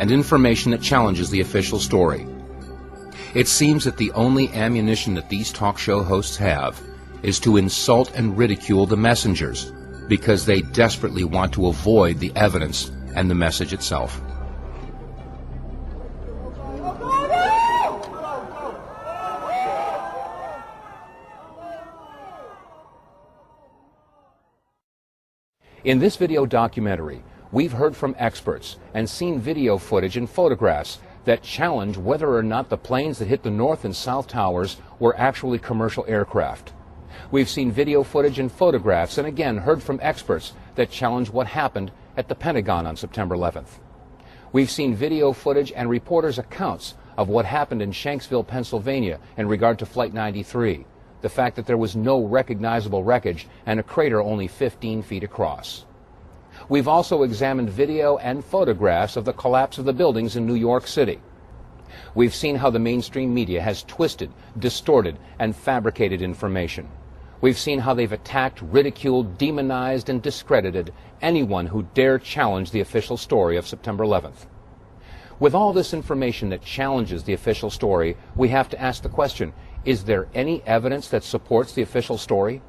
and information that challenges the official story. It seems that the only ammunition that these talk show hosts have is to insult and ridicule the messengers because they desperately want to avoid the evidence and the message itself. In this video documentary, we've heard from experts and seen video footage and photographs that challenge whether or not the planes that hit the North and South Towers were actually commercial aircraft. We've seen video footage and photographs and again heard from experts that challenge what happened at the Pentagon on September 11th. We've seen video footage and reporters' accounts of what happened in Shanksville, Pennsylvania in regard to Flight 93. The fact that there was no recognizable wreckage and a crater only 15 feet across. We've also examined video and photographs of the collapse of the buildings in New York City. We've seen how the mainstream media has twisted, distorted, and fabricated information. We've seen how they've attacked, ridiculed, demonized, and discredited anyone who dare challenge the official story of September 11th. With all this information that challenges the official story, we have to ask the question, is there any evidence that supports the official story?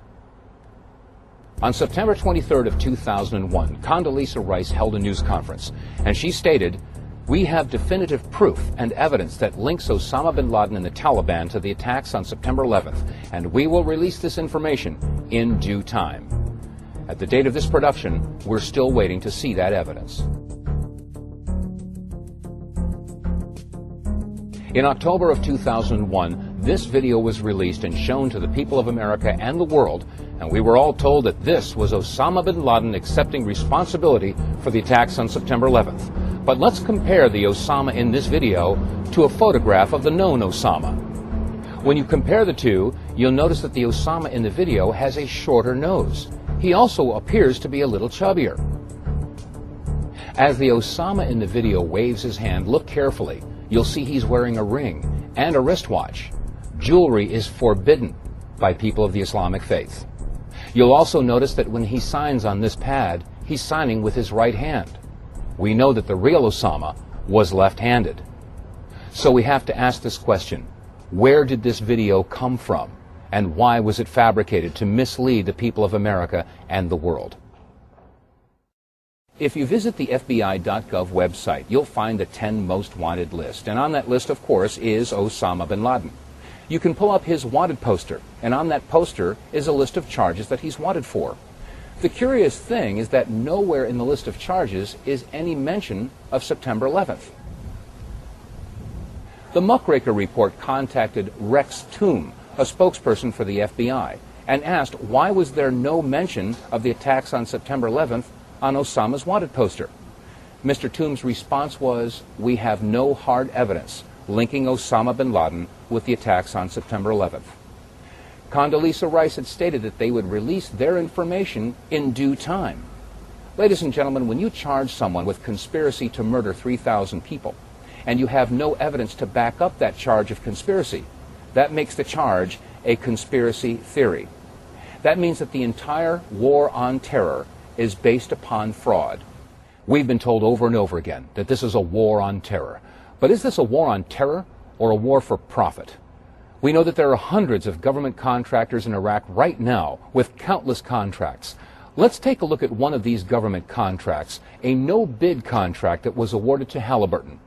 On September 23rd of 2001, Condoleezza Rice held a news conference, and she stated, "We have definitive proof and evidence that links Osama bin Laden and the Taliban to the attacks on September 11th, and we will release this information in due time." At the date of this production, we're still waiting to see that evidence. In October of 2001, this video was released and shown to the people of America and the world, and we were all told that this was Osama bin Laden accepting responsibility for the attacks on September 11th. But let's compare the Osama in this video to a photograph of the known Osama. When you compare the two, you'll notice that the Osama in the video has a shorter nose. He also appears to be a little chubbier. As the Osama in the video waves his hand, look carefully. You'll see he's wearing a ring and a wristwatch. Jewelry is forbidden by people of the Islamic faith. You'll also notice that when he signs on this pad, he's signing with his right hand. We know that the real Osama was left-handed. So we have to ask this question, where did this video come from? And why was it fabricated to mislead the people of America and the world? If you visit the FBI.gov website, you'll find the 10 most wanted list. And on that list, of course, is Osama bin Laden. You can pull up his wanted poster, and on that poster is a list of charges that he's wanted for. The curious thing is that nowhere in the list of charges is any mention of September 11th. The Muckraker report contacted Rex Toome, a spokesperson for the FBI, and asked why was there no mention of the attacks on September 11th on Osama's wanted poster. Mr. Toome's response was, "We have no hard evidence linking Osama bin Laden with the attacks on September 11th. Condoleezza Rice had stated that they would release their information in due time. Ladies and gentlemen, when you charge someone with conspiracy to murder 3,000 people, and you have no evidence to back up that charge of conspiracy, that makes the charge a conspiracy theory. That means that the entire war on terror is based upon fraud. We've been told over and over again that this is a war on terror. But is this a war on terror or a war for profit? We know that there are hundreds of government contractors in Iraq right now with countless contracts. Let's take a look at one of these government contracts, a no-bid contract that was awarded to Halliburton.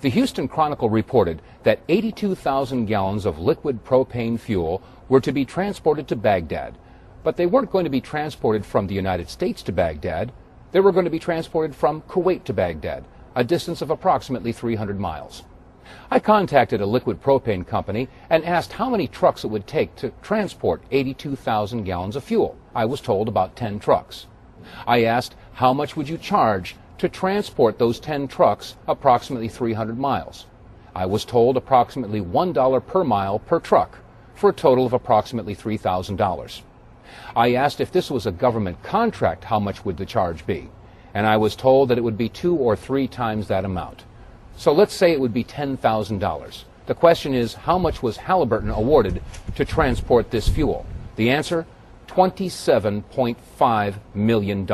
The Houston Chronicle reported that 82,000 gallons of liquid propane fuel were to be transported to Baghdad. But they weren't going to be transported from the United States to Baghdad. They were going to be transported from Kuwait to Baghdad, a distance of approximately 300 miles. I contacted a liquid propane company and asked how many trucks it would take to transport 82,000 gallons of fuel. I was told about 10 trucks. I asked, how much would you charge to transport those 10 trucks approximately 300 miles? I was told approximately $1 per mile per truck, for a total of approximately $3,000. I asked if this was a government contract, how much would the charge be? And I was told that it would be 2 or 3 times that amount. So let's say it would be $10,000. The question is, how much was Halliburton awarded to transport this fuel? The answer, $27.5 million.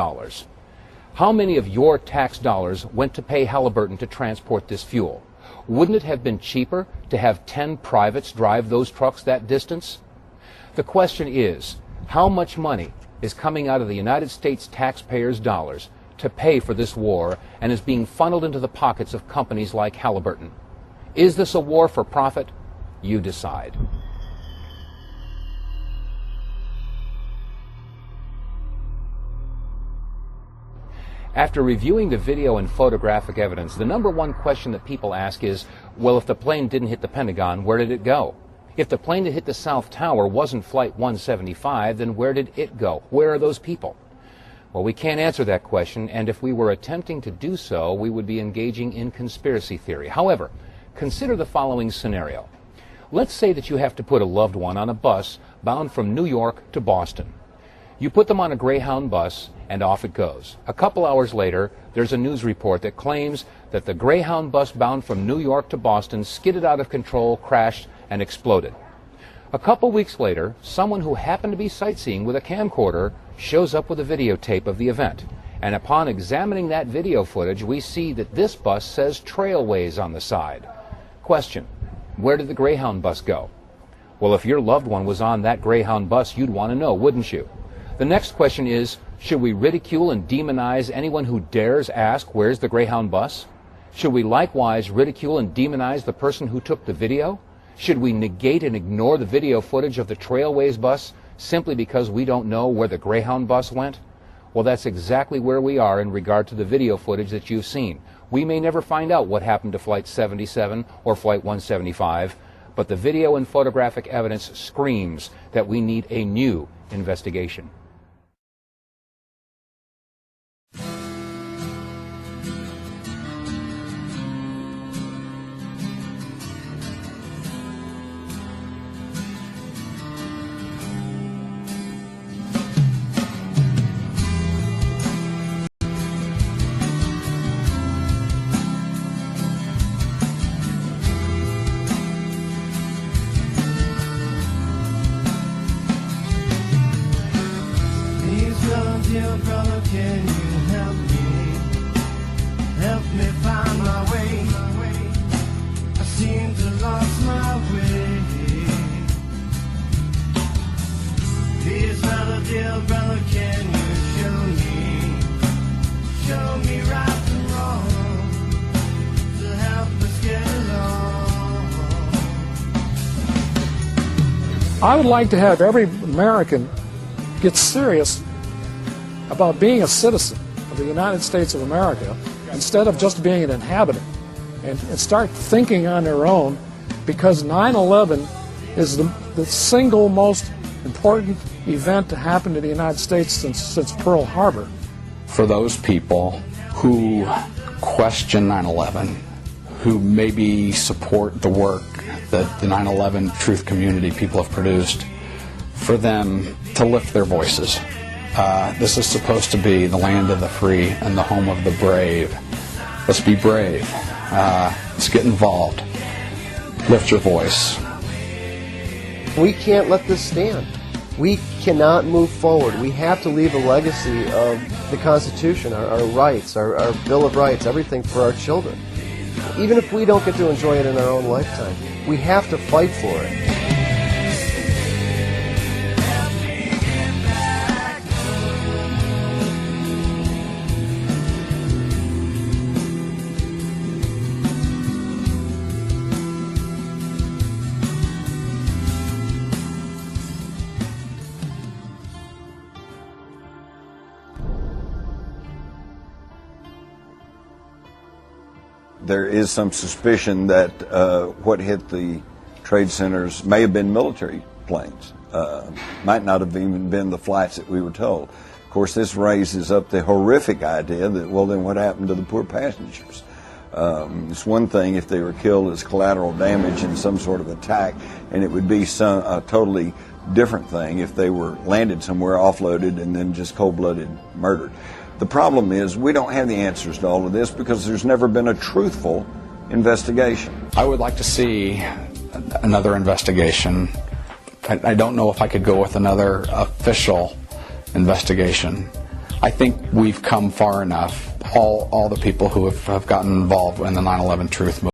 How many of your tax dollars went to pay Halliburton to transport this fuel? Wouldn't it have been cheaper to have 10 privates drive those trucks that distance? The question is, how much money is coming out of the United States taxpayers' dollars to pay for this war and is being funneled into the pockets of companies like Halliburton? Is this a war for profit? You decide. After reviewing the video and photographic evidence, the number one question that people ask is, well, if the plane didn't hit the Pentagon, where did it go? If the plane that hit the South Tower wasn't Flight 175, then where did it go? Where are those people? Well, we can't answer that question, and if we were attempting to do so, we would be engaging in conspiracy theory. However, consider the following scenario. Let's say that you have to put a loved one on a bus bound from New York to Boston. You put them on a Greyhound bus, and off it goes. A couple hours later, there's a news report that claims that the Greyhound bus bound from New York to Boston skidded out of control, crashed, and exploded. A couple weeks later, someone who happened to be sightseeing with a camcorder shows up with a videotape of the event. And upon examining that video footage, we see that this bus says Trailways on the side. Question: where did the Greyhound bus go? Well, if your loved one was on that Greyhound bus, you'd want to know, wouldn't you? The next question is, should we ridicule and demonize anyone who dares ask, where's the Greyhound bus? Should we likewise ridicule and demonize the person who took the video? Should we negate and ignore the video footage of the Trailways bus simply because we don't know where the Greyhound bus went? Well, that's exactly where we are in regard to the video footage that you've seen. We may never find out what happened to Flight 77 or Flight 175, but the video and photographic evidence screams that we need a new investigation. Dear brother, can you help me? Help me find my way. I seem to lost my way. Please, brother, dear brother, can you show me right and wrong to help us get along? I would like to have every American get serious about being a citizen of the United States of America instead of just being an inhabitant, and start thinking on their own, because 9/11 is the single most important event to happen to the United States since Pearl Harbor. For those people who question 9/11, who maybe support the work that the 9/11 truth community people have produced, for them to lift their voices. This is supposed to be the land of the free and the home of the brave. Let's be brave. Let's get involved. Lift your voice. We can't let this stand. We cannot move forward. We have to leave a legacy of the Constitution, our rights, our Bill of Rights, everything for our children. Even if we don't get to enjoy it in our own lifetime, we have to fight for it. There is some suspicion that what hit the trade centers may have been military planes. Might not have even been the flights that we were told. Of course, this raises up the horrific idea that, well, then what happened to the poor passengers? It's one thing if they were killed as collateral damage in some sort of attack, and it would be a totally different thing if they were landed somewhere, offloaded, and then just cold-blooded murdered. The problem is we don't have the answers to all of this because there's never been a truthful investigation. I would like to see another investigation. I don't know if I could go with another official investigation, I think we've come far enough, all the people who have gotten involved in the 9/11 Truth movement.